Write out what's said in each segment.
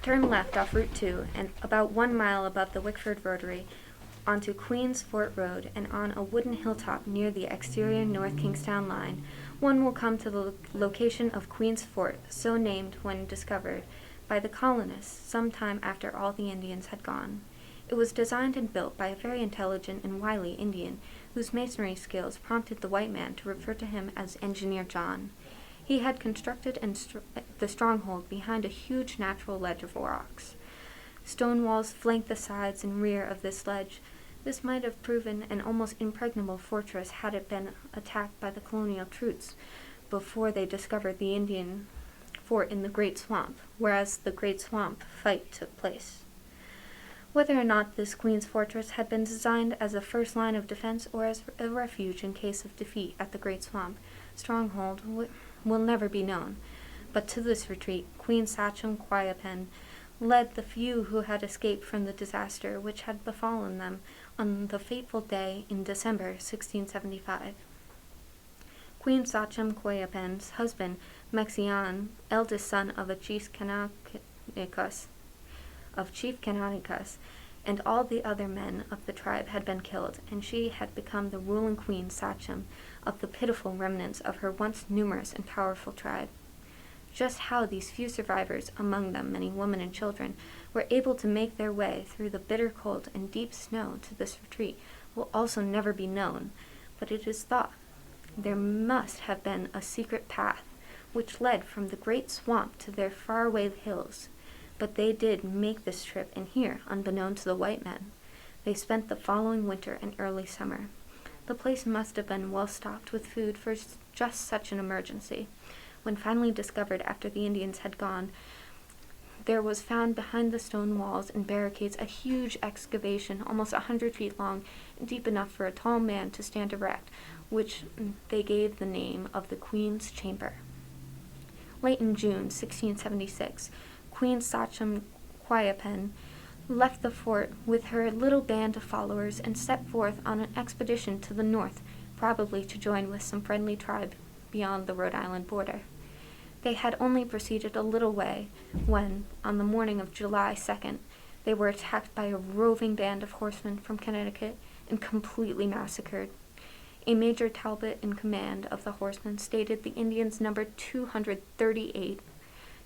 Turn left off Route 2 and about 1 mile above the Wickford Rotary onto Queen's Fort Road, and on a wooden hilltop near the exterior North Kingstown line, one will come to the location of Queen's Fort, so named when discovered by the colonists some time after all the Indians had gone. It was designed and built by a very intelligent and wily Indian, whose masonry skills prompted the white man to refer to him as Engineer John. He had constructed the stronghold behind a huge natural ledge of rocks. Stone walls flanked the sides and rear of this ledge. This might have proven an almost impregnable fortress had it been attacked by the colonial troops before they discovered the Indian fort in the Great Swamp, whereas the Great Swamp fight took place. Whether or not this Queen's Fortress had been designed as a first line of defense or as a refuge in case of defeat at the Great Swamp stronghold will never be known, but to this retreat Queen Sachem Quiapen led the few who had escaped from the disaster which had befallen them on the fateful day in December 1675. Queen Sachem Quiapen's husband, Mexian, eldest son of Chief Canonicus, and all the other men of the tribe had been killed, and she had become the ruling Queen Sachem of the pitiful remnants of her once numerous and powerful tribe. Just how these few survivors, among them many women and children, were able to make their way through the bitter cold and deep snow to this retreat will also never be known, but it is thought there must have been a secret path which led from the Great Swamp to their faraway hills. But they did make this trip, and here, unbeknown to the white men, they spent the following winter and early summer. The place must have been well stocked with food for just such an emergency. When finally discovered after the Indians had gone, there was found behind the stone walls and barricades a huge excavation almost 100 feet long and deep enough for a tall man to stand erect, which they gave the name of the Queen's Chamber. Late in June 1676, Queen Sachem Quiapen left the fort with her little band of followers and set forth on an expedition to the north, probably to join with some friendly tribe beyond the Rhode Island border. They had only proceeded a little way when, on the morning of July 2nd, they were attacked by a roving band of horsemen from Connecticut and completely massacred. A Major Talbot in command of the horsemen stated the Indians numbered 238.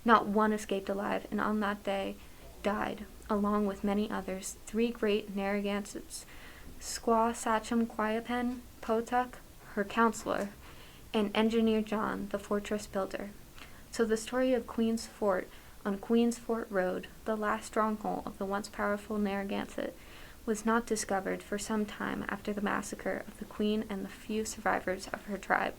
Not one escaped alive, and on that day died, along with many others, 3 great Narragansetts, Squaw Sachem Quiapen, Potuck, her counselor, and Engineer John, the fortress builder. So the story of Queen's Fort on Queen's Fort Road, the last stronghold of the once powerful Narragansett, was not discovered for some time after the massacre of the Queen and the few survivors of her tribe.